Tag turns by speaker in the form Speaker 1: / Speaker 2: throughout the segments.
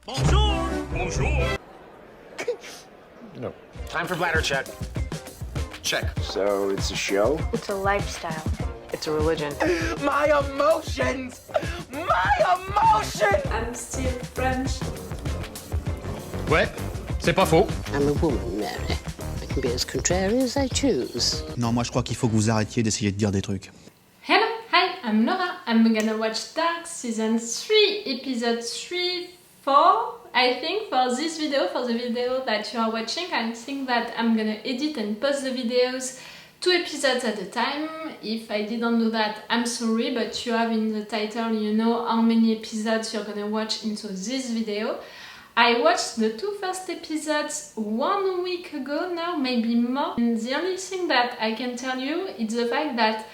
Speaker 1: Bonjour! Bonjour!
Speaker 2: No.
Speaker 3: Time for bladder check. Check.
Speaker 2: So it's a show?
Speaker 4: It's a lifestyle.
Speaker 5: It's a religion.
Speaker 3: My emotions! My emotions!
Speaker 6: I'm still French.
Speaker 1: Ouais, c'est pas faux.
Speaker 7: I'm a woman, Mary. I can be as contrary as I choose.
Speaker 8: Non, moi je crois qu'il faut que vous arrêtiez d'essayer de dire des trucs.
Speaker 6: Hello, hi, I'm Laura. I'm gonna watch Dark Season 3, Episode 3, 4, I think, for this video, for the video that you are watching. I think that I'm gonna edit and post the videos 2 episodes at a time. If I didn't do that, I'm sorry, but you have in the title, you know how many episodes you're gonna watch into this video. I watched the 2 first episodes 1 week ago now, maybe more. And the only thing that I can tell you is the fact that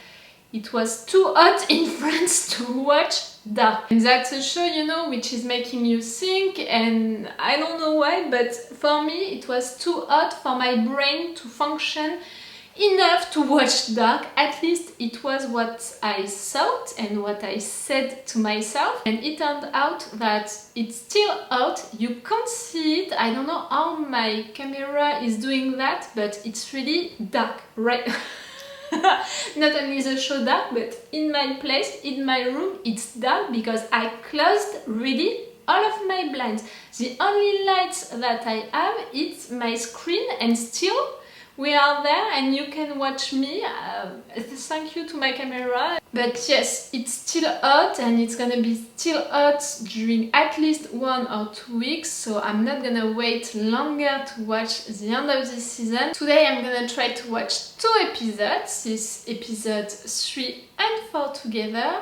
Speaker 6: it was too hot in France to watch Dark. And that's a show, you know, which is making you think, and I don't know why, but for me it was too hot for my brain to function enough to watch Dark. At least it was what I thought and what I said to myself, and it turned out that it's still out. You can't see it. I don't know how my camera is doing that, but it's really dark, right? Not only the show dark, but in my place, in my room, it's dark because I closed really all of my blinds. The only lights that I have is my screen, and still we are there and you can watch me. Thank you to my camera. But yes, it's still hot, and it's gonna be still hot during at least 1 or 2 weeks, so I'm not gonna wait longer to watch the end of this season. Today I'm gonna try to watch 2 episodes, this episode 3 and 4 together.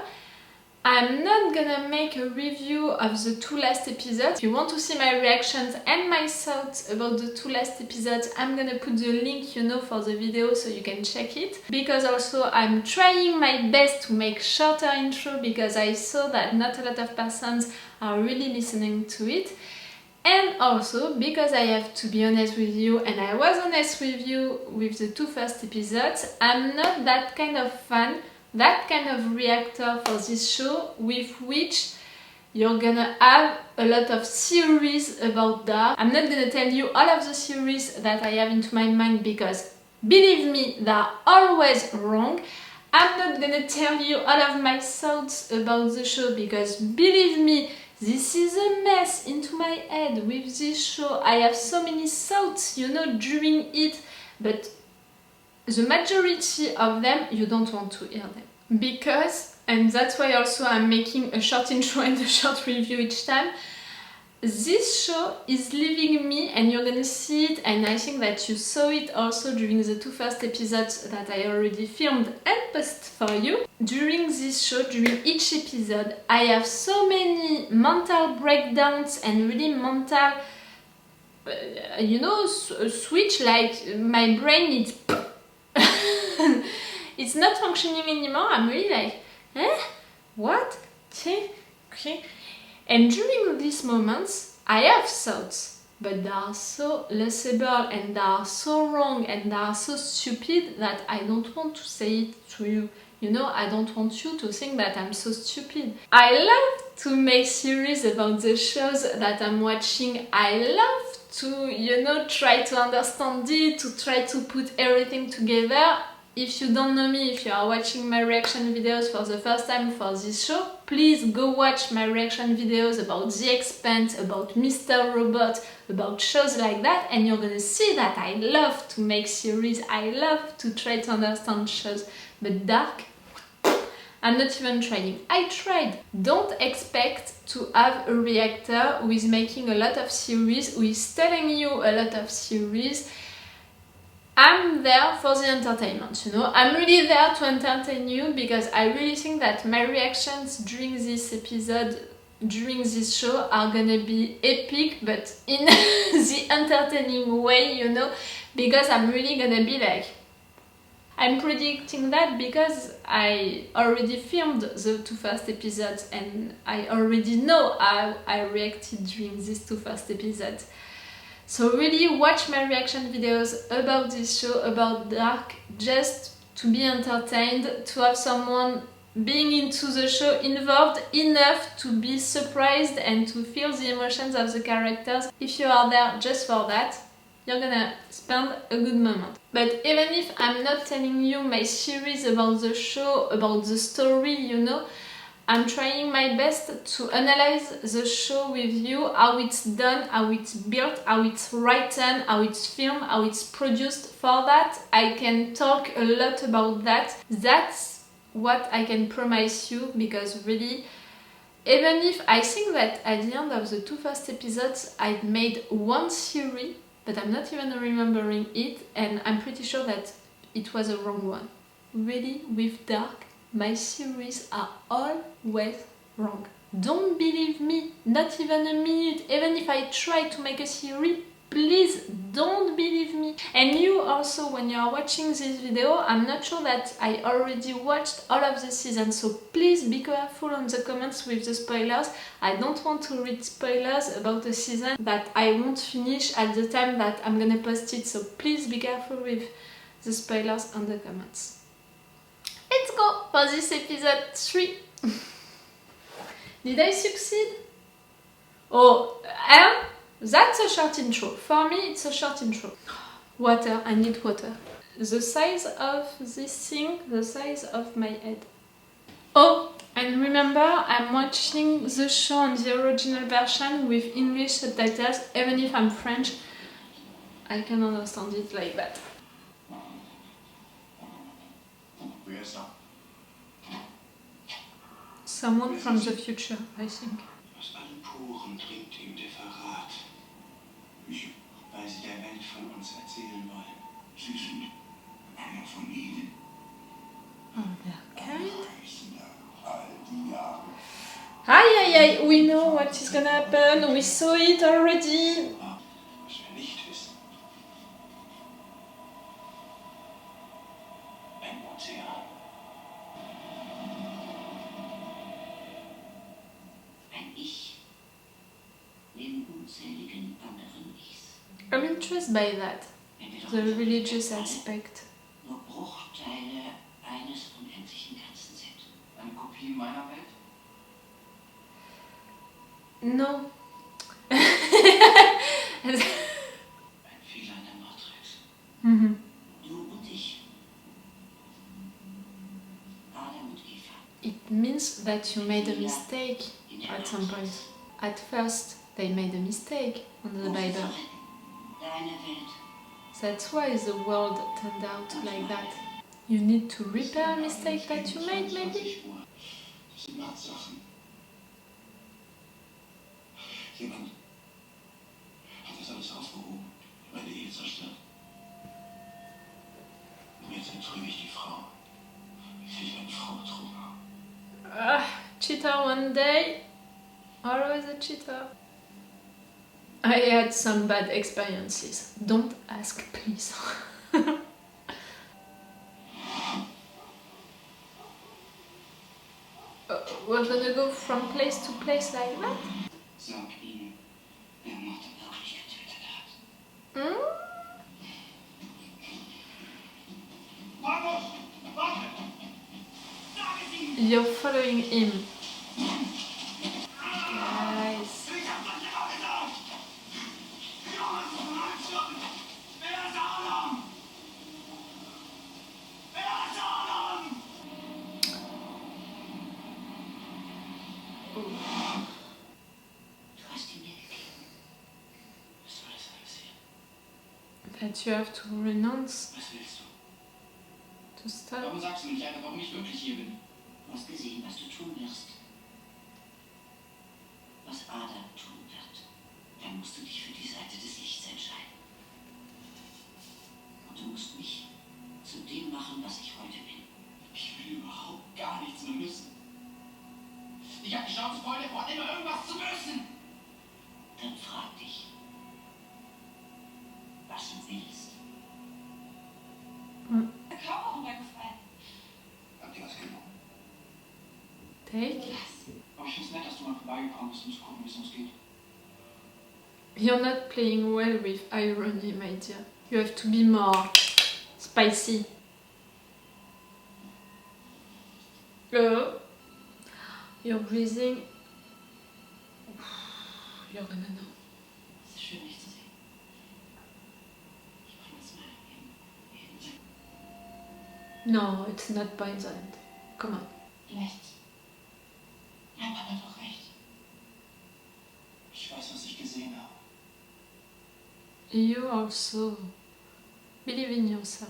Speaker 6: I'm not gonna make a review of the 2 last episodes. If you want to see my reactions and my thoughts about the 2 last episodes, I'm gonna put the link, you know, for the video so you can check it. Because also I'm trying my best to make shorter intro, because I saw that not a lot of persons are really listening to it. And also because I have to be honest with you, and I was honest with you with the 2 first episodes, I'm not that kind of fan, that kind of reactor for this show with which you're gonna have a lot of theories about Dark. I'm not gonna tell you all of the theories that I have into my mind, because believe me, they're always wrong. I'm not gonna tell you all of my thoughts about the show, because believe me, this is a mess into my head with this show. I have so many thoughts, you know, during it, but the majority of them you don't want to hear them, because, and that's why also I'm making a short intro and a short review each time, this show is leaving me, and you're gonna see it, and I think that you saw it also during the 2 first episodes that I already filmed and posted for you. During this show, during each episode, I have so many mental breakdowns and really mental, you know, switch, like my brain is it's not functioning anymore. I'm really like, what? Okay. And during these moments, I have thoughts, but they are so listenable, and they are so wrong, and they are so stupid that I don't want to say it to you. You know, I don't want you to think that I'm so stupid. I love to make series about the shows that I'm watching. I love to, you know, try to understand it, to try to put everything together. If you don't know me, if you are watching my reaction videos for the first time for this show, please go watch my reaction videos about The Expanse, about Mr. Robot, about shows like that, and you're gonna see that I love to make series, I love to try to understand shows. But Dark, I'm not even trying. I tried. Don't expect to have a reactor who is making a lot of series, who is telling you a lot of series. I'm there for the entertainment, you know. I'm really there to entertain you, because I really think that my reactions during this episode, during this show, are gonna be epic, but in the entertaining way, you know, because I'm really gonna be like, I'm predicting that because I already filmed the 2 first episodes, and I already know how I reacted during these 2 first episodes. So really watch my reaction videos about this show, about Dark, just to be entertained, to have someone being into the show involved enough to be surprised and to feel the emotions of the characters. If you are there just for that, you're gonna spend a good moment. But even if I'm not telling you my series about the show, about the story, you know, I'm trying my best to analyze the show with you, how it's done, how it's built, how it's written, how it's filmed, how it's produced. For that, I can talk a lot about that. That's what I can promise you, because really, even if I think that at the end of the 2 first episodes I made one theory, but I'm not even remembering it, and I'm pretty sure that it was a wrong one. Really, with Dark, my theories are always wrong. Don't believe me, not even a minute. Even if I try to make a theory, please don't believe me. And you also, when you are watching this video, I'm not sure that I already watched all of the seasons, so please be careful on the comments with the spoilers. I don't want to read spoilers about a season that I won't finish at the time that I'm gonna post it, so please be careful with the spoilers on the comments. Let's go for this episode 3. Did I succeed? Oh, and that's a short intro. For me, it's a short intro. Water, I need water. The size of this thing, the size of my head. Oh, and remember, I'm watching the show on the original version with English subtitles. Even if I'm French, I can understand it like that. Someone from the future, I think.
Speaker 4: Aus allen Poren dringt ihm der Verrat. Weil sie der Welt von uns erzählen wollen. Sie sind einer von ihnen.
Speaker 6: Oh, they're kind.
Speaker 4: All die Jahre.
Speaker 6: Aye, we know what is gonna happen. We saw it already.
Speaker 4: Was wir nicht wissen. Ein Ozean.
Speaker 7: Ein Ich neben unzähligen anderen Ichs.
Speaker 6: I'm interested by that, the religious aspect.
Speaker 7: Nur Bruchteile eines unendlichen Ganzen sind.
Speaker 4: Eine Kopie meiner Welt?
Speaker 6: No.
Speaker 4: Ein Fehler in der Matrix.
Speaker 6: Mhm.
Speaker 7: Du und ich. Adam und Eva.
Speaker 6: It means that you made a mistake at some point. At first, they made a mistake on the Bible.
Speaker 7: Deine Welt.
Speaker 6: That's why the world turned out like that. You need to repair a mistake that you made, maybe?
Speaker 4: 20 Uhr. Das sind Tatsachen. Jemand hat das alles aufgehoben, meine Ehe zerstört. Und jetzt betrüge ich die Frau, wie ich meine Frau betrogen habe.
Speaker 6: Cheater one day, always a cheater. I had some bad experiences. Don't ask, please. We're gonna go from place to place like that?
Speaker 4: Sag ihnen, wer Martha wirklich getötet hat.
Speaker 6: Hmm?
Speaker 4: Markus! Warte! Sag es ihm!
Speaker 6: You're following him. Guys.
Speaker 4: Ich hab das genau gesagt! Johann von Reichsschirm! Wer ist Adam? Wer ist Adam?
Speaker 7: Du hast ihn mir gegeben.
Speaker 4: Was soll das alles hier?
Speaker 6: That you have to renounce,
Speaker 4: Was willst du?
Speaker 6: to stop.
Speaker 4: Warum sagst du nicht einfach, warum ich wirklich hier bin?
Speaker 7: Du hast gesehen, was du tun wirst. Was Adam tun wird. Dann musst du dich für die Seite des Lichts entscheiden. Und du musst mich zu dem machen, was ich heute bin.
Speaker 4: Ich will überhaupt gar nichts mehr müssen. Ich hab die Chance voll davon, immer irgendwas zu müssen.
Speaker 7: Dann frag dich, was du willst.
Speaker 4: Kaum auch runtergefallen. Habt ihr was genommen?
Speaker 6: Take.
Speaker 4: Aber ich find's nett, dass du mal vorbeigekommen bist, um zu gucken, wie es uns geht.
Speaker 6: You're not playing well with irony, my dear. You have to be more spicy. You're breathing. You're gonna know.
Speaker 7: Es ist schön, dich zu sehen. Ich bringe es mal hin.
Speaker 6: No, it's not by the end. Come on.
Speaker 7: Vielleicht hat Papa doch recht.
Speaker 4: Ich weiß, was ich gesehen habe.
Speaker 6: You also believe in yourself.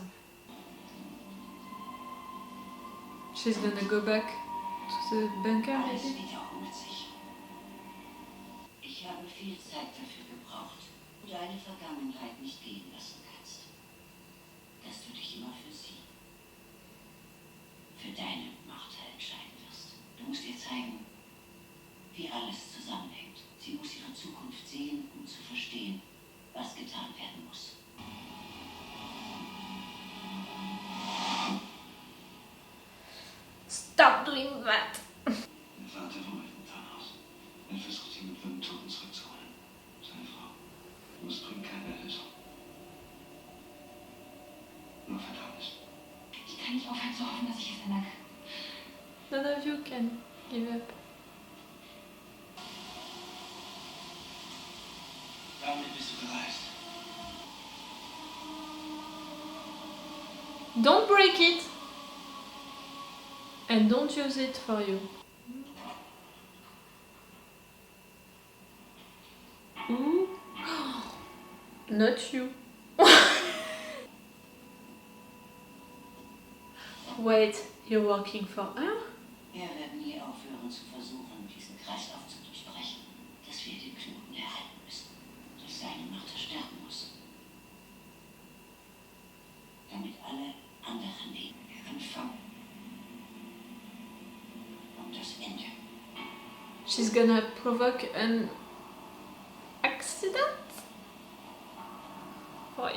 Speaker 6: She's gonna go back to the bunker,
Speaker 7: Alles
Speaker 6: maybe?
Speaker 7: wiederholt sich. Ich habe viel Zeit dafür gebraucht, wo du deine Vergangenheit nicht gehen lassen kannst. Dass du dich immer für sie, für deine Martha entscheiden wirst. Du musst ihr zeigen, wie alles zusammenhängt. Sie muss ihre Zukunft sehen, um zu verstehen, was getan werden muss.
Speaker 6: Stop doing that!
Speaker 4: Mein Vater vom Elternteil aus. Er versucht, sie mit fünf Toten zurückzuholen. Seine Frau. Und es bringt keine Lösung. Nur Verdammnis.
Speaker 7: Ich kann nicht aufhören zu hoffen, dass ich es ändern kann.
Speaker 6: None of you can give up.
Speaker 4: Damit bist du gereist.
Speaker 6: Don't break it! And don't use it for you. Ooh. Not you. Wait, you're working for her?
Speaker 7: Wir werden nie aufhören zu versuchen, diesen Kreislauf zu durchbrechen, dass wir den Knoten erhalten müssen, dass seine Martha sterben muss. Damit alle anderen Leben anfangen. Und das Ende.
Speaker 6: She's gonna provoke an accident? Why?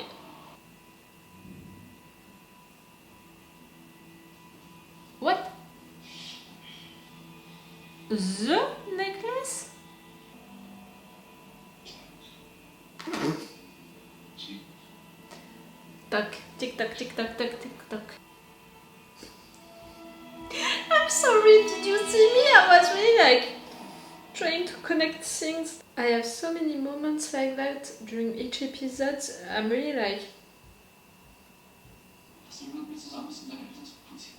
Speaker 6: What? The necklace?
Speaker 4: Sie.
Speaker 6: Tac, tick tock, tick tock, tick tock. I'm sorry, did you see me? I was really like trying to connect things. I have so many moments like that during each episode. I'm really like,
Speaker 4: Dass du mit mir zusammen bist und deine Eltern zurückziehen.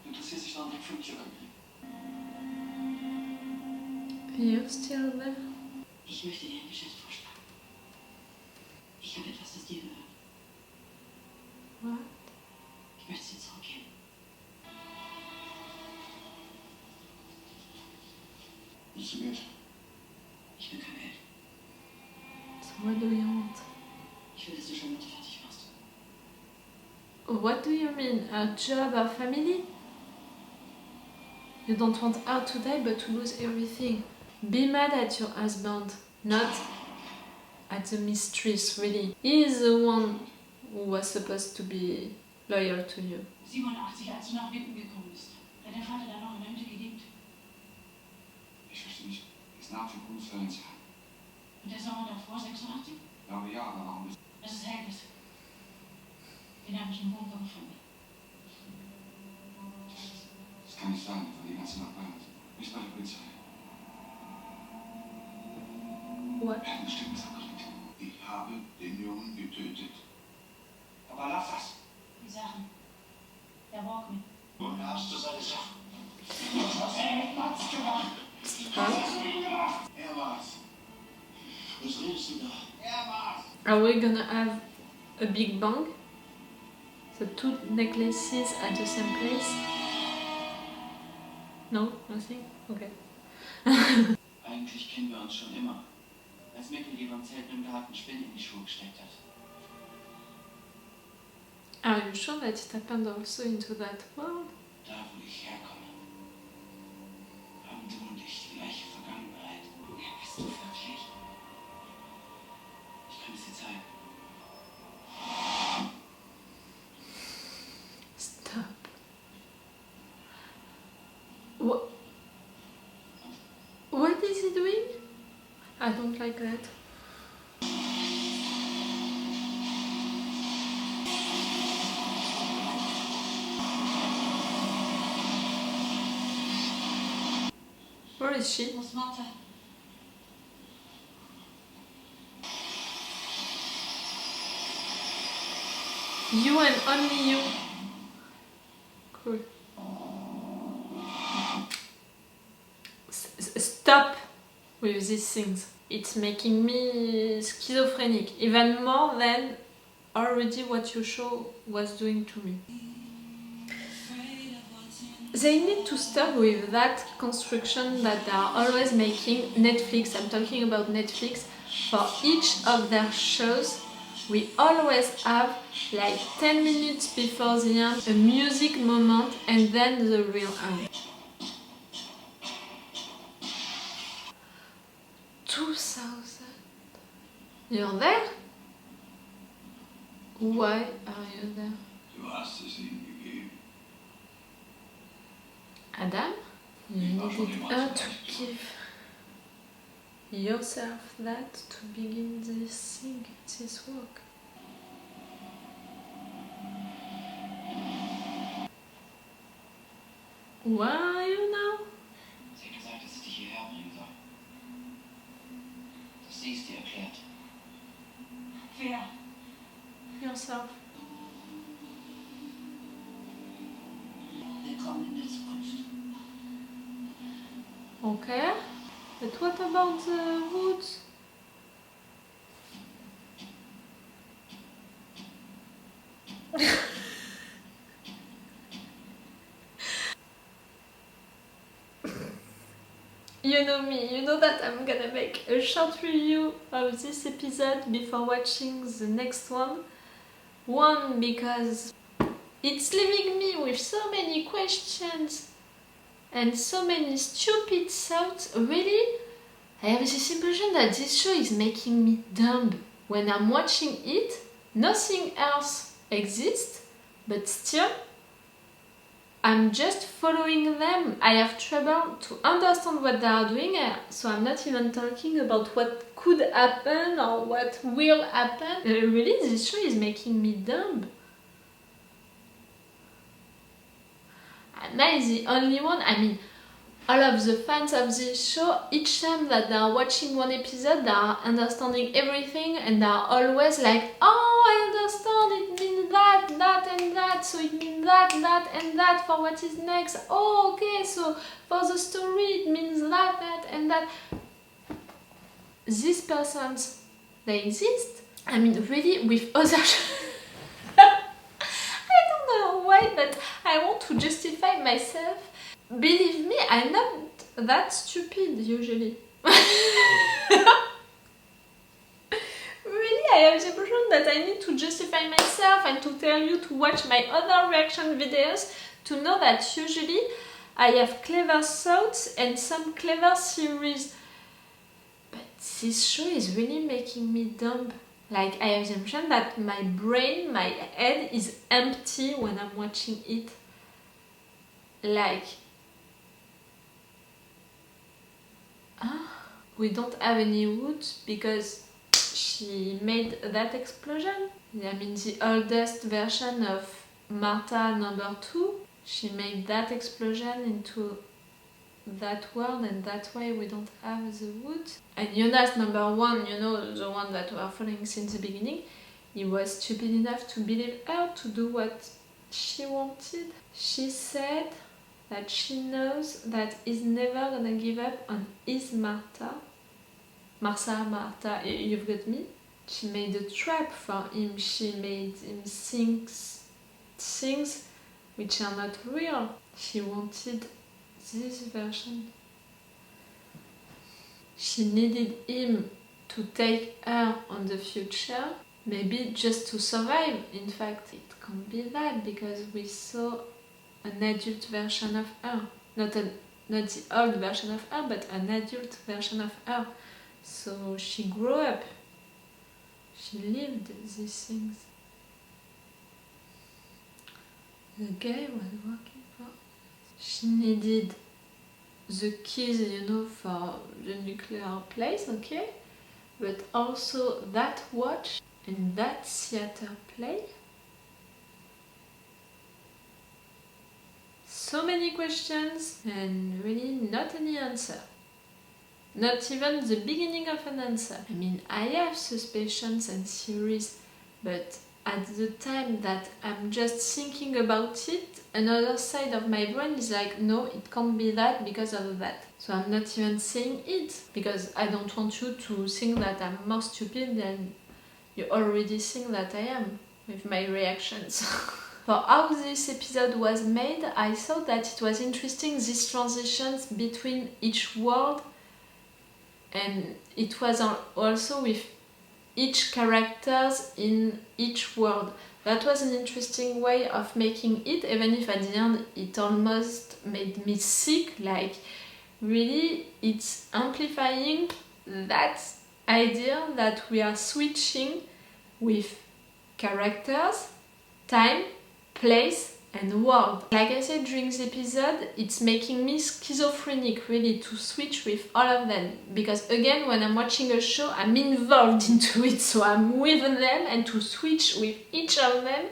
Speaker 4: Du interessierst dich daran, für mich irgendwie.
Speaker 6: you're still there.
Speaker 7: Ich möchte dir ein Geschäft vorschlagen. Ich habe etwas, das dir gehört.
Speaker 6: What?
Speaker 7: Ich möchte sie zurückgeben.
Speaker 4: Willst du Geld?
Speaker 7: Ich will kein Geld.
Speaker 6: So what do you want?
Speaker 7: Ich will, dass du schon mit fertig machst.
Speaker 6: What do you mean? A job, a family? You don't want her to die but to lose everything. Be mad at your husband, not at the mistress, really. He is the one who was supposed to be loyal to you.
Speaker 7: 87, als du nach Witten gekommen bist. Hat dein Vater dann noch in Rente gelebt?
Speaker 4: Ich verstehe nicht. Ist nach dem Unfall ins Jahr.
Speaker 7: Und der Sommer davor, 86?
Speaker 4: Ich glaube ja, aber warum ist
Speaker 7: Das ist Helges. Den habe ich im Bunker gefunden.
Speaker 4: das? Kann nicht sein. Ich war die ganze Nacht bei uns. Nicht bei der Polizei.
Speaker 6: What?
Speaker 4: Er hat bestimmt abgelegt. Ich habe den Jungen getötet. Aber lass das.
Speaker 7: Die Sachen. Der Walkman.
Speaker 4: Und da hast du seine Sachen. Er war's. Was redest du da? Er war's.
Speaker 6: Are we gonna have a big bang? The two necklaces at the same place? No? Nothing? Okay.
Speaker 5: Eigentlich kennen wir uns schon immer. Als Mickey die beim Zelten im Garten Spinnen in die Schuhe gesteckt hat.
Speaker 6: Are you sure that it happened also into that world?
Speaker 5: Da, wo ich herkomme, haben du und ich die gleiche Vergangenheit.
Speaker 7: Ja, bist du wirklich?
Speaker 5: Ich kann es dir zeigen.
Speaker 6: Stop. What? What is he doing? I don't like that. Where is she?
Speaker 7: Muss Martha.
Speaker 6: You and only you. Cool. Stop with these things. It's making me schizophrenic, even more than already what your show was doing to me. They need to stop with that construction that they are always making. Netflix, I'm talking about Netflix, for each of their shows. We always have like 10 minutes before the end a music moment and then the real end. 2000. You're there? Why are you there?
Speaker 4: Du hast es ihm gegeben.
Speaker 6: Adam? You needed her to give yourself that to begin this thing, this work. Where are you now?
Speaker 5: Sie hat gesagt, dass ich dich hierher bringen soll. Dass sie es dir erklärt.
Speaker 7: Wer?
Speaker 6: Yourself.
Speaker 7: Willkommen in der Zukunft.
Speaker 6: Okay. But what about the woods? You know me, you know that I'm gonna make a short review of this episode before watching the next one. One, because it's leaving me with so many questions and so many stupid thoughts. Really? I have this impression that this show is making me dumb. When I'm watching it, nothing else exists, but still, I'm just following them. I have trouble to understand what they are doing, so I'm not even talking about what could happen or what will happen. Really, this show is making me dumb. Am I the only one? I mean, all of the fans of this show, each time that they are watching one episode, they are understanding everything and they are always like, oh, I understand, it means that, that and that, so it means that, that and that for what is next. Oh, okay, so for the story it means that, that and that. These persons, they exist. I mean, really, with other I don't know why, but I want to justify myself. Believe me, I'm not that stupid usually. Really, I have the impression that I need to justify myself and to tell you to watch my other reaction videos to know that usually I have clever thoughts and some clever theories. But this show is really making me dumb. Like, I have the impression that my brain, my head is empty when I'm watching it. Like, we don't have any woods because she made that explosion. I mean, the oldest version of Martha #2, she made that explosion into that world, and that's why we don't have the woods. And Jonas #1, you know, the one that we are following since the beginning, he was stupid enough to believe her to do what she wanted. She said that she knows that he's never gonna give up on his Martha, you've got me? She made a trap for him, she made him think things which are not real. She wanted this version. She needed him to take her on the future, maybe just to survive. In fact, it can't be that because we saw an adult version of her. Not the old version of her, but an adult version of her. So she grew up. She lived these things. The guy was working for. She needed the keys, you know, for the nuclear place, okay? But also that watch and that theater play. So many questions and really not any answer. Not even the beginning of an answer. I mean, I have suspicions and theories, but at the time that I'm just thinking about it, another side of my brain is like, no, it can't be that because of that. So I'm not even saying it, because I don't want you to think that I'm more stupid than you already think that I am, with my reactions. For how this episode was made, I thought that it was interesting, these transitions between each world, and it was also with each characters in each world. That was an interesting way of making it, even if at the end it almost made me sick. Like, really, it's amplifying that idea that we are switching with characters, time, place, and world. Like I said during the episode, it's making me schizophrenic, really, to switch with all of them. Because again, when I'm watching a show, I'm involved into it, so I'm with them, and to switch with each of them,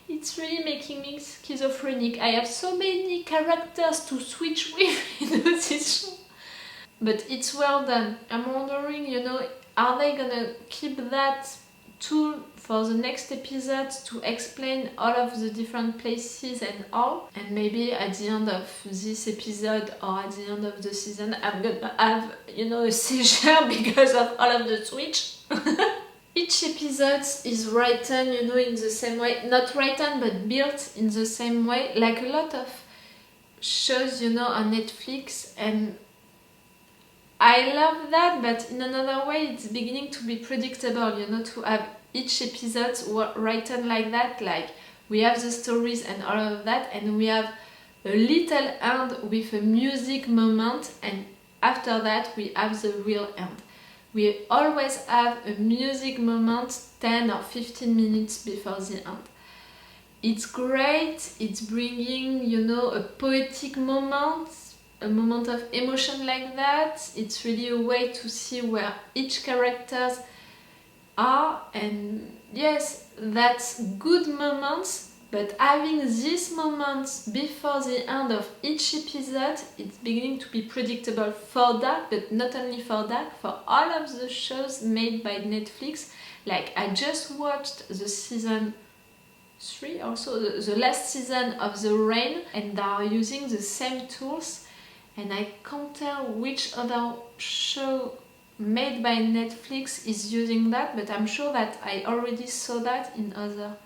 Speaker 6: it's really making me schizophrenic. I have so many characters to switch with in this show. But it's well done. I'm wondering, you know, are they gonna keep that tool for the next episode to explain all of the different places and all? And maybe at the end of this episode or at the end of the season, I'm gonna have, you know, a seizure because of all of the switch. Each episode is written, you know, in the same way. Not written, but built in the same way. Like a lot of shows, you know, on Netflix, and I love that, but in another way it's beginning to be predictable, you know, to have each episode written like that. Like, we have the stories and all of that, and we have a little end with a music moment, and after that we have the real end. We always have a music moment 10 or 15 minutes before the end. It's great, it's bringing, you know, a poetic moment, a moment of emotion like that. It's really a way to see where each characters are, and yes, that's good moments, but having these moments before the end of each episode, it's beginning to be predictable for Dark, but not only for Dark, for all of the shows made by Netflix. Like, I just watched the season 3, also the last season of The Rain, and they are using the same tools, and I can't tell which other show made by Netflix is using that, but I'm sure that I already saw that in other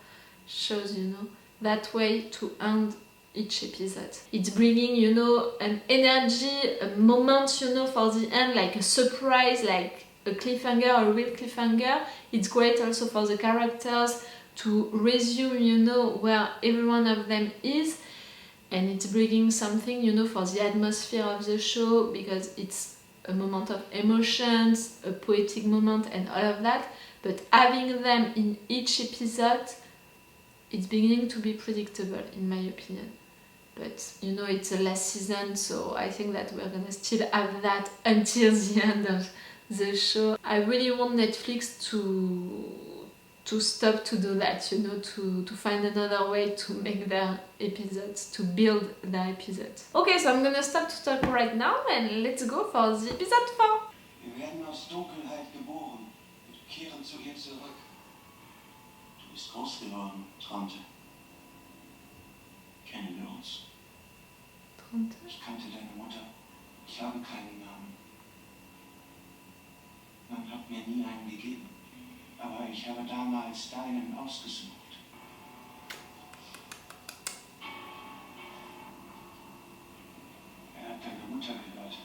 Speaker 6: shows, you know, that way to end each episode. It's bringing, you know, an energy, a moment, you know, for the end, like a surprise, like a cliffhanger, a real cliffhanger. It's great also for the characters to resume, you know, where every one of them is. And it's bringing something, you know, for the atmosphere of the show, because it's a moment of emotions, a poetic moment, and all of that. But having them in each episode, it's beginning to be predictable, in my opinion. But, you know, it's the last season, so I think that we're gonna still have that until the end of the show. I really want Netflix to stop to do that, you know, to find another way to make their episodes, to build their episodes. Okay, so I'm gonna stop to talk right now, and let's go for the episode 4.
Speaker 4: Wir werden aus Dunkelheit geboren und kehren zu ihr zurück. Du bist groß geworden, Tronte. Kennen wir uns?
Speaker 6: Tronte?
Speaker 4: Ich kannte deine Mutter. Ich habe keinen Namen. Man hat mir nie einen gegeben. Aber ich habe damals deinen ausgesucht. Hat deine Mutter gehört.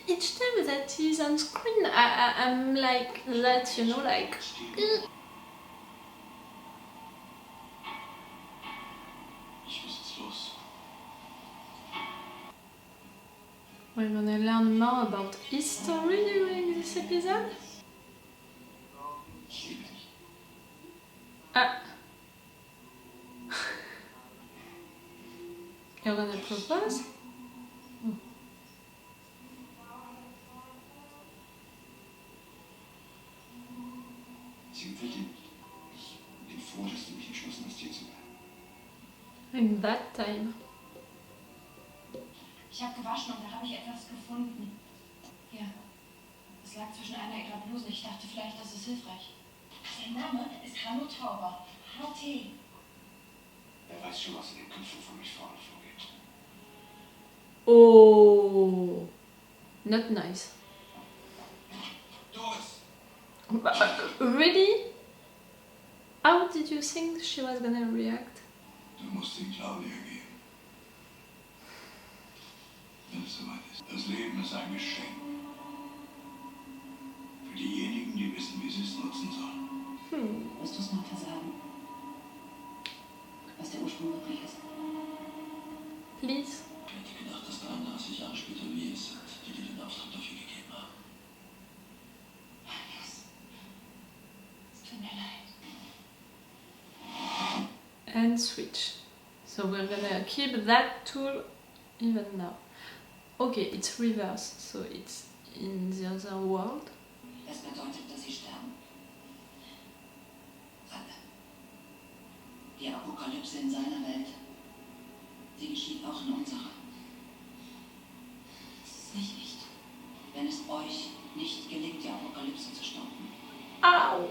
Speaker 6: Each time that he's on screen, I'm like that, you know, like...
Speaker 4: Ich muss jetzt los.
Speaker 6: We're gonna learn more about his story during this episode.
Speaker 4: Ich liebe dich.
Speaker 6: Ah. You're gonna propose?
Speaker 4: Sie verliebt. Ich bin froh, dass du dich entschlossen hast, hier zu bleiben.
Speaker 6: In that time.
Speaker 7: Ich habe gewaschen und da habe ich etwas gefunden. Hier. Es lag zwischen einer ihrer Blusen. Ich dachte vielleicht, das ist hilfreich. Sein Name ist Hanno Tauber. HT.
Speaker 4: Er weiß schon, was in den Köpfen von mich vorne vorgeht.
Speaker 6: Oh, not nice.
Speaker 4: Doris!
Speaker 6: Really? How did you think she was gonna react?
Speaker 4: Du musst den Claudia geben. Wenn es soweit ist. Das Leben ist ein Geschenk. Für diejenigen, die wissen, wie sie es nutzen sollen.
Speaker 7: Wirst du es mal versagen? Was der Ursprung wirklich ist.
Speaker 6: Please.
Speaker 4: Ich hätte gedacht, dass da 30 Jahre später wir es sind, die dir den Auftrag dafür gegeben haben.
Speaker 7: Es tut mir leid.
Speaker 6: And switch. So we're gonna keep that tool even now. Okay, it's reversed, so it's in the other world.
Speaker 7: Es bedeutet, dass sie sterben. Alle. Die Apokalypse in seiner Welt. Sie geschieht auch in unserer. Es ist nicht. Wenn es euch nicht gelingt, die Apokalypse zu stoppen.
Speaker 6: Ow!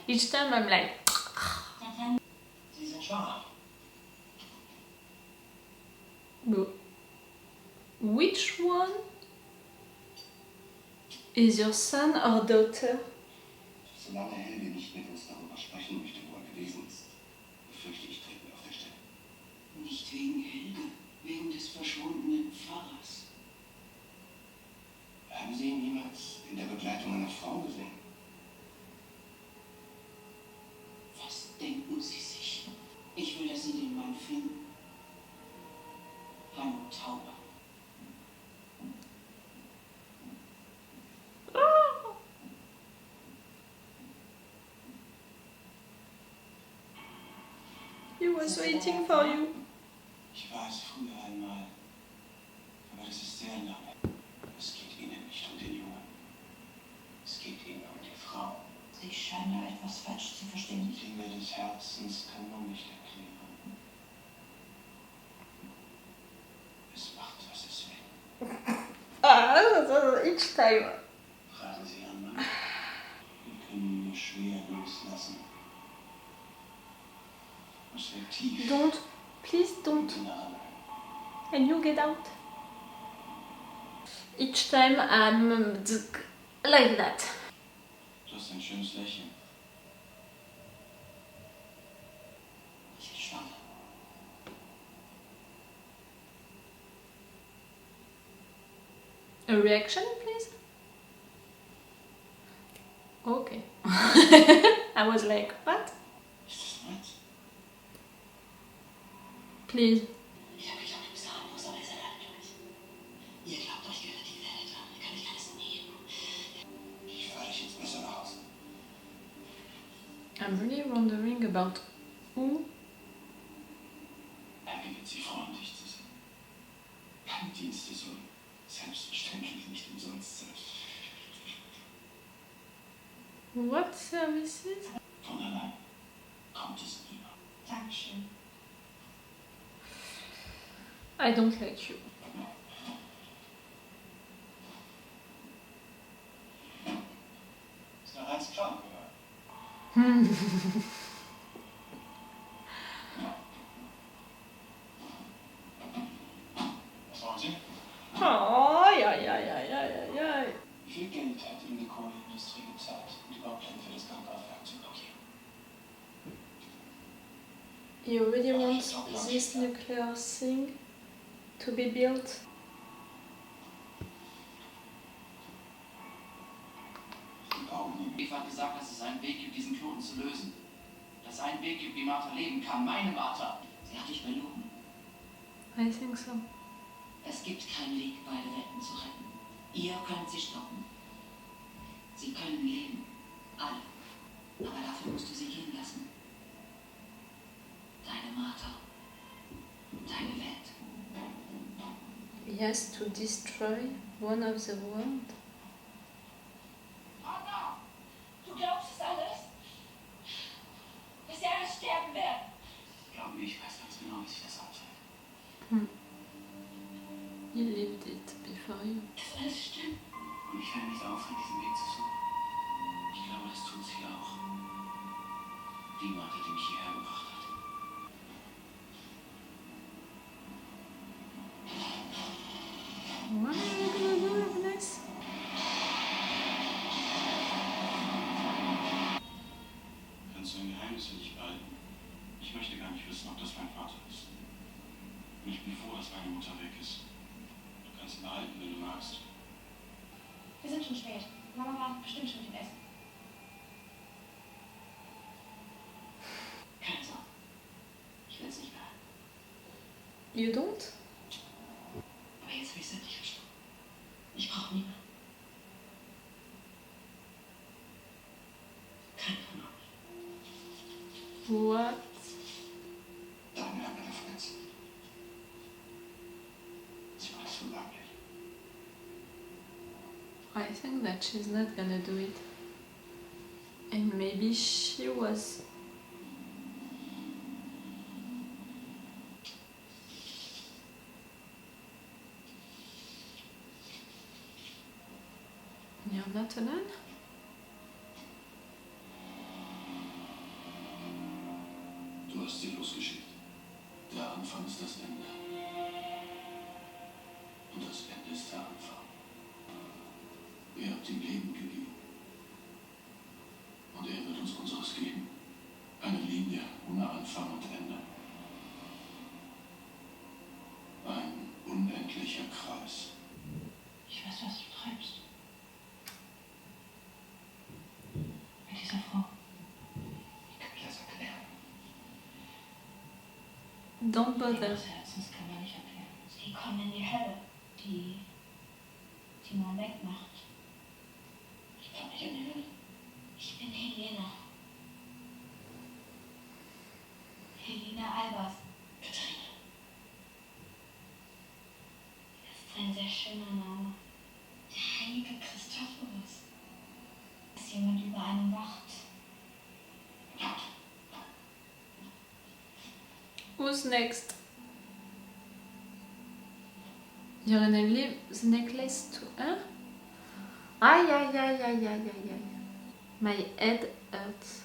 Speaker 6: Each time I'm like,
Speaker 4: Sie sind schwanger.
Speaker 6: which one is your son or daughter?
Speaker 4: Solange Helge nicht mit uns darüber sprechen möchte, wo er gewesen ist, befürchte ich, treten wir auf der Stelle.
Speaker 7: Nicht wegen Helge, wegen des verschwundenen Pfarrers.
Speaker 4: Haben Sie ihn jemals in der Begleitung einer Frau gesehen?
Speaker 7: Was denken Sie sich? Ich will, dass Sie den Mann finden. Hanno Tauber.
Speaker 6: He was waiting for you.
Speaker 4: Ich war es früher einmal, aber das ist sehr lange. Es geht Ihnen nicht um den Jungen. Es geht Ihnen um die Frau.
Speaker 7: Sie scheinen da etwas falsch zu verstehen.
Speaker 4: Die Dinge des Herzens kann man nicht erklären. Es macht, was es will.
Speaker 6: Each time.
Speaker 4: Fragen Sie Ihren Mann. Wir können ihn nur schwer loslassen. Es wird tief
Speaker 6: Don't, please don't.
Speaker 4: in den Armen.
Speaker 6: And you get out. Each time I'm like that.
Speaker 4: Du hast ein schönes Lächeln.
Speaker 7: Ich bin schwanger.
Speaker 6: A reaction, please? Okay. I was like, what?
Speaker 4: Ist das meins?
Speaker 6: Please.
Speaker 7: Ich habe geglaubt, du bist harmlos, aber ihr seid alle durch. Ihr glaubt, euch gehört die Welt, dann kann ich alles nehmen.
Speaker 4: Ich fahre dich jetzt besser nach Hause.
Speaker 6: I'm really wondering about who.
Speaker 4: Helge wird Sie freundlich zu sehen. Keine Dienste sollen selbstverständlich nicht umsonst sein.
Speaker 6: What services?
Speaker 4: Von allein kommt es immer.
Speaker 7: Dankeschön.
Speaker 6: I don't like you.
Speaker 4: Ist noch eins krank, oder? Was wollen Sie?
Speaker 6: Oh, ja.
Speaker 4: Wie viel Geld hat Ihnen die Kohleindustrie gezahlt, um die Baupläne für das Kraftwerk zu blockieren?
Speaker 6: You really want this nuclear thing to be built?
Speaker 5: Eva hat gesagt, dass es einen Weg gibt, diesen Knoten zu lösen. Dass es einen Weg gibt, wie Martha leben kann. Meine Martha.
Speaker 7: Sie hat dich belogen.
Speaker 6: I think so.
Speaker 7: Es gibt keinen Weg, beide Welten zu retten. Ihr könnt sie stoppen. Sie können leben. Alle. Aber dafür musst du sie gehen lassen. Deine Martha. Deine Welt.
Speaker 6: He has to destroy one of the world.
Speaker 7: Anna! Du glaubst es alles? Dass sie alle sterben werden.
Speaker 6: He lived it before you.
Speaker 7: Das alles stimmt.
Speaker 5: Und ich werde nicht aufhören, diesen Weg zu suchen. Ich glaube, das tut sie auch. Die Martha, die mich hierher gebracht hat.
Speaker 6: What are you gonna do, Agnes?
Speaker 4: Kannst du ein Geheimnis für dich behalten? Ich möchte gar nicht wissen, ob das mein Vater ist. Und ich bin froh, dass meine Mutter weg ist. Du kannst ihn behalten, wenn du magst.
Speaker 7: Wir sind schon spät. Mama war bestimmt schon mit dem Essen. Keine Sorge. Ich will es nicht behalten.
Speaker 6: You don't?
Speaker 7: Aber jetzt will ich es endlich verstehen. Ich brauche niemanden. Keinen von euch.
Speaker 6: What?
Speaker 4: Deine Ärmel verletzen. Sie war so langweilig.
Speaker 6: I think that she's not gonna do it. And maybe she was. You're not alone?
Speaker 4: Du hast sie losgeschickt. Der Anfang ist das Ende. Und das Ende ist der Anfang. Ihr habt ihm Leben gegeben. Und er wird uns unseres geben. Eine Linie ohne Anfang und Ende. Ein unendlicher Kreis.
Speaker 7: Ich weiß, was du treibst. Mit dieser Frau. Ich kann mir das erklären.
Speaker 6: Don't bother.
Speaker 7: Des Herzens kann man nicht erklären. Sie kommen in die Hölle. Die man wegmacht. Ich komme nicht in die Hölle. Ich bin Helena. Helena Albers. Katharina. Das ist ein sehr schöner Name. Der heilige Christophorus. Dass jemand über einem wacht.
Speaker 6: Who's next? You're gonna leave the necklace to her? Ay, ay, ay, ay, ay, ay, ay. My head hurts.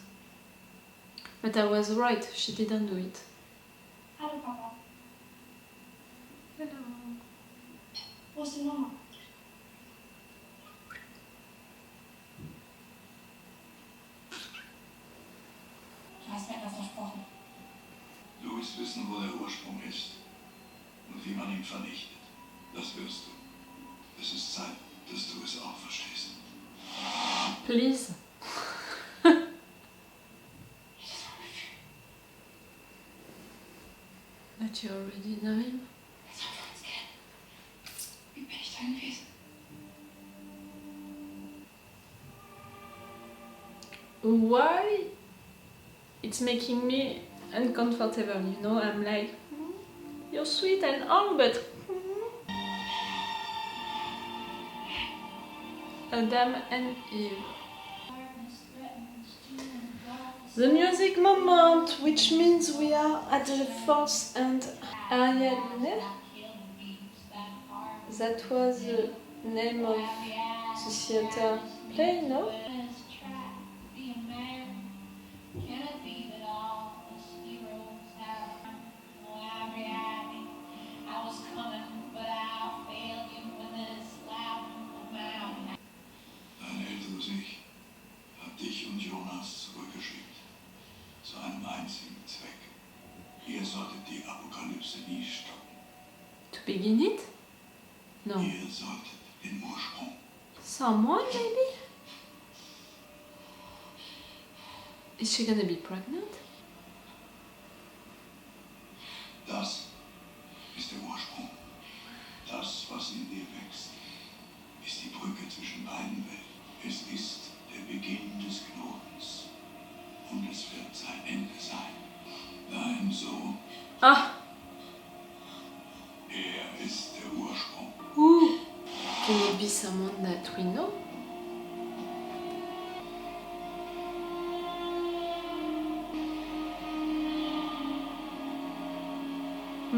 Speaker 6: But I was right, she didn't do it.
Speaker 7: Hallo Papa.
Speaker 6: Hello.
Speaker 7: Wo ist die Mama? Du hast mir etwas versprochen.
Speaker 4: Du willst wissen, wo der Ursprung ist und wie man ihn vernichtet. Das wirst du. Es ist Zeit, dass du es auch verstehst.
Speaker 6: Please. But you already know him?
Speaker 7: Sollen wir uns kennen? Wie bin ich da gewesen?
Speaker 6: Why? It's making me uncomfortable, you know? I'm like, you're sweet and all, but Adam and Eve. The music moment, which means we are at the fourth and Ariadne. That was the name of the theater play, no?
Speaker 4: Dein älteres Ich hat dich und Jonas zurückgeschickt. Zu einem einzigen Zweck. Ihr solltet die Apokalypse nie stoppen.
Speaker 6: To begin it? No.
Speaker 4: Ihr solltet den Ursprung.
Speaker 6: Someone, maybe? Is she gonna be pregnant?
Speaker 4: Das ist der Ursprung. Das, was in dir wächst, ist die Brücke zwischen beiden Welten. Es ist der Beginn des Knotens. Und es wird sein Ende sein. Dein Sohn,
Speaker 6: Ah!
Speaker 4: er ist der Ursprung.
Speaker 6: Ooh! Can it be someone that we know?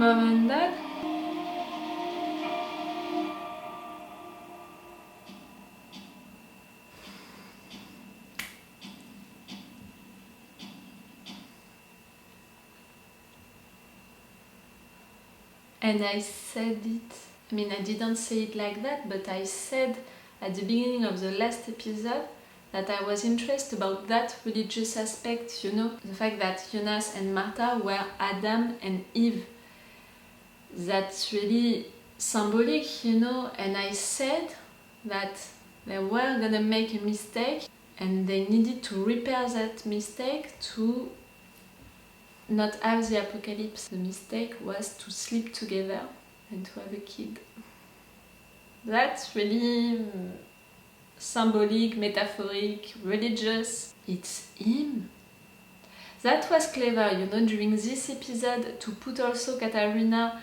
Speaker 6: mom and dad. And I said it, I mean I didn't say it like that, but I said at the beginning of the last episode that I was interested about that religious aspect, you know, the fact that Jonas and Martha were Adam and Eve. That's really symbolic, you know, and I said that they were gonna make a mistake and they needed to repair that mistake to not have the apocalypse. The mistake was to sleep together and to have a kid. That's really symbolic, metaphoric, religious. It's him. That was clever, you know, during this episode to put also Katarina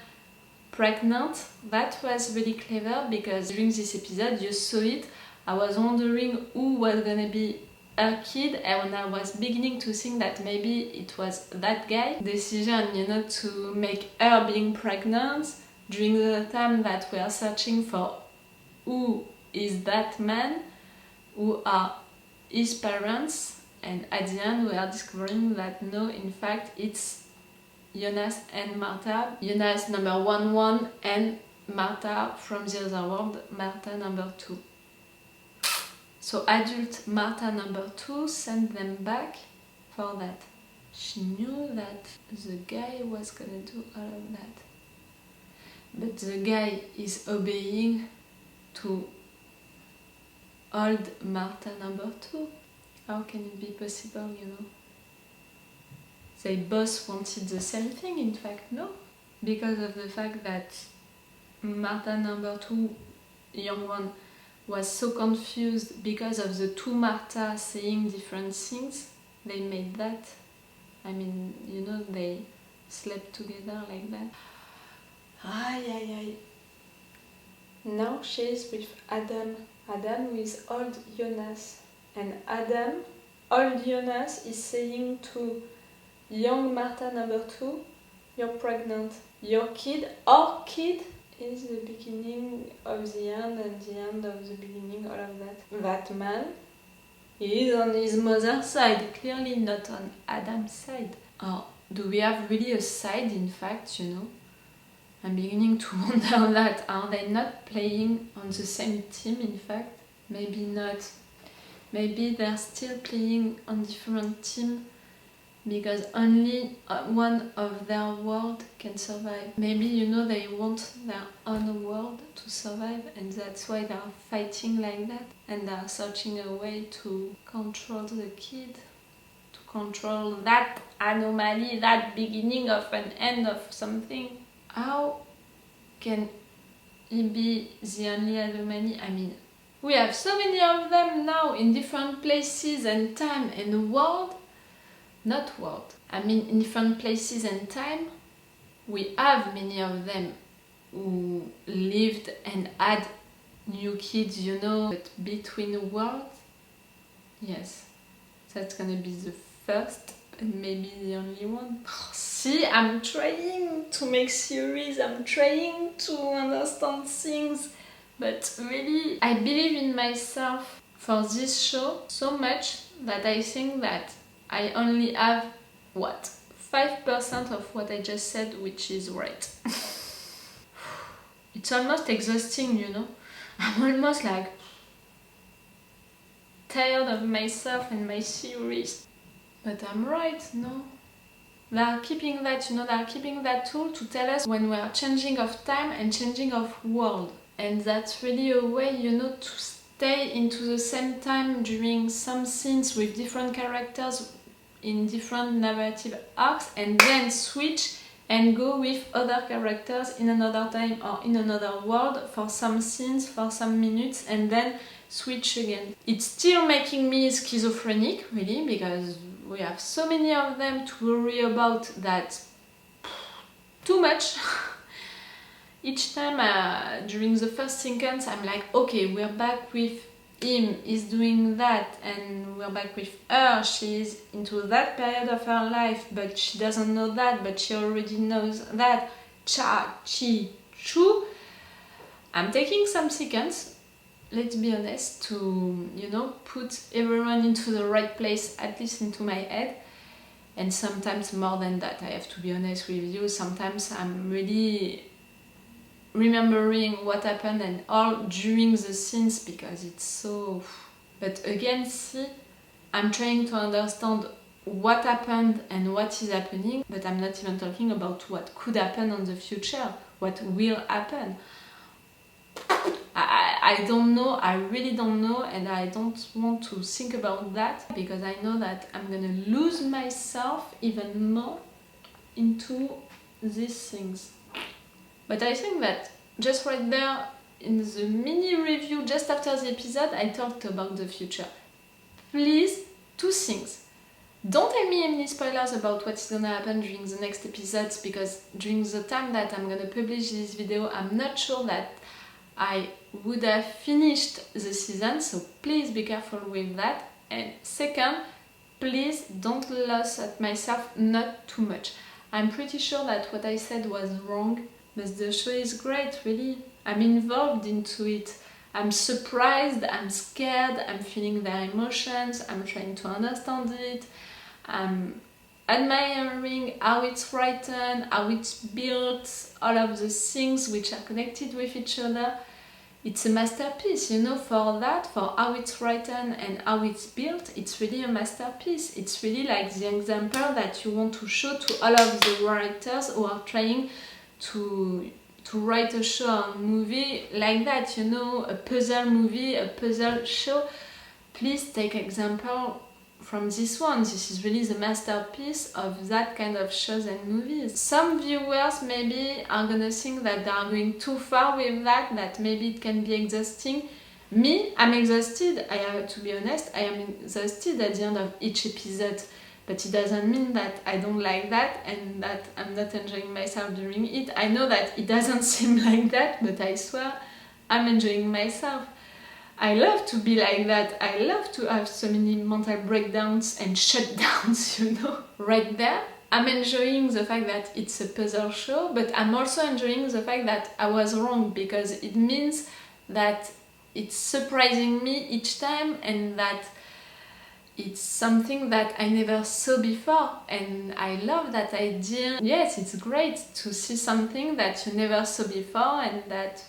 Speaker 6: pregnant. That was really clever because during this episode you saw it. I was wondering who was gonna be her kid, and I was beginning to think that maybe it was that guy. Decision, you know, to make her being pregnant during the time that we are searching for who is that man, who are his parents, and at the end we are discovering that no, in fact it's Jonas and Martha. Jonas number 1 and Martha from the other world, Martha number 2. So adult Martha number 2 sent them back for that. She knew that the guy was gonna do all of that. But the guy is obeying to old Martha number 2. How can it be possible, you know? They both wanted the same thing, in fact, no? Because of the fact that Martha number 2, young one, was so confused because of the two Martha saying different things, they made that. I mean, you know, they slept together like that. Ay, ay, ay. Now she is with Adam. Adam who is old Jonas. And Adam, old Jonas, is saying to young Martha number 2, you're pregnant. Your kid, our kid, is the beginning of the end and the end of the beginning, all of that. That man is on his mother's side, clearly not on Adam's side. Or do we have really a side, in fact, you know? I'm beginning to wonder that. Are they not playing on the same team, in fact? Maybe not. Maybe they're still playing on different teams because only one of their world can survive. Maybe, you know, they want their own world to survive and that's why they are fighting like that and they are searching a way to control the kid, to control that anomaly, that beginning of an end of something. How can he be the only anomaly? I mean, we have so many of them now in different places and time and world. Not world. I mean, in different places and time, we have many of them who lived and had new kids, you know, but between worlds, yes, that's gonna be the first and maybe the only one. See, I'm trying to make series, I'm trying to understand things, but really, I believe in myself for this show so much that I think that I only have, 5% of what I just said, which is right. It's almost exhausting, you know? I'm almost like tired of myself and my theories. But I'm right, no? They are keeping that, you know, they are keeping that tool to tell us when we are changing of time and changing of world. And that's really a way, you know, to stay into the same time during some scenes with different characters in different narrative arcs and then switch and go with other characters in another time or in another world for some scenes, for some minutes, and then switch again. It's still making me schizophrenic, really, because we have so many of them to worry about that too much. Each time during the first sequence I'm like, okay, we're back with him, he's doing that, and we're back with her, she's into that period of her life, but she doesn't know that, but she already knows that. cha, chi, chu. I'm taking some seconds, let's be honest, to, you know, put everyone into the right place, at least into my head. And sometimes more than that, I have to be honest with you. Sometimes I'm really remembering what happened and all during the scenes because it's so... But again, see, I'm trying to understand what happened and what is happening, but I'm not even talking about what could happen in the future, what will happen. I don't know, I really don't know, and I don't want to think about that because I know that I'm gonna lose myself even more into these things. But I think that just right there in the mini review just after the episode, I talked about the future. Please, 2 things. Don't tell me any spoilers about what's gonna happen during the next episodes because during the time that I'm gonna publish this video, I'm not sure that I would have finished the season, so please be careful with that. And second, please don't lose at myself not too much. I'm pretty sure that what I said was wrong, but the show is great, really. I'm involved into it. I'm surprised, I'm scared, I'm feeling their emotions, I'm trying to understand it. I'm admiring how it's written, how it's built, all of the things which are connected with each other. It's a masterpiece, you know, for that, for how it's written and how it's built, it's really a masterpiece. It's really like the example that you want to show to all of the writers who are trying to write a show or a movie like that, you know, a puzzle movie, a puzzle show. Please take example from this one. This is really the masterpiece of that kind of shows and movies. Some viewers maybe are gonna think that they are going too far with that, that maybe it can be exhausting. Me, I'm exhausted, I have to be honest, I am exhausted at the end of each episode. But it doesn't mean that I don't like that and that I'm not enjoying myself during it. I know that it doesn't seem like that, but I swear I'm enjoying myself. I love to be like that. I love to have so many mental breakdowns and shutdowns, you know. Right there, I'm enjoying the fact that it's a puzzle show, but I'm also enjoying the fact that I was wrong because it means that it's surprising me each time and that it's something that I never saw before, and I love that idea. Yes, it's great to see something that you never saw before and that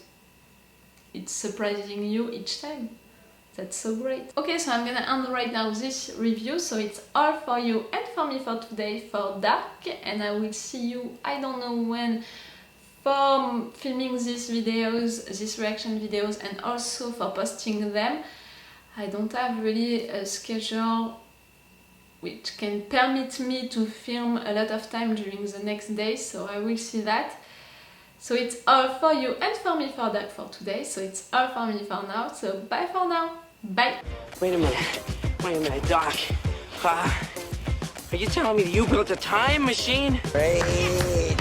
Speaker 6: it's surprising you each time. That's so great. Okay, so I'm gonna end right now this review, so it's all for you and for me for today for Dark, and I will see you, I don't know when, for filming these videos, these reaction videos, and also for posting them. I don't have really a schedule which can permit me to film a lot of time during the next day, so I will see that. So it's all for you and for me for Dark for today, so it's all for me for now, so bye for now, bye!
Speaker 9: Wait a minute, Doc. Are you telling me that you built a time machine?
Speaker 3: Hey.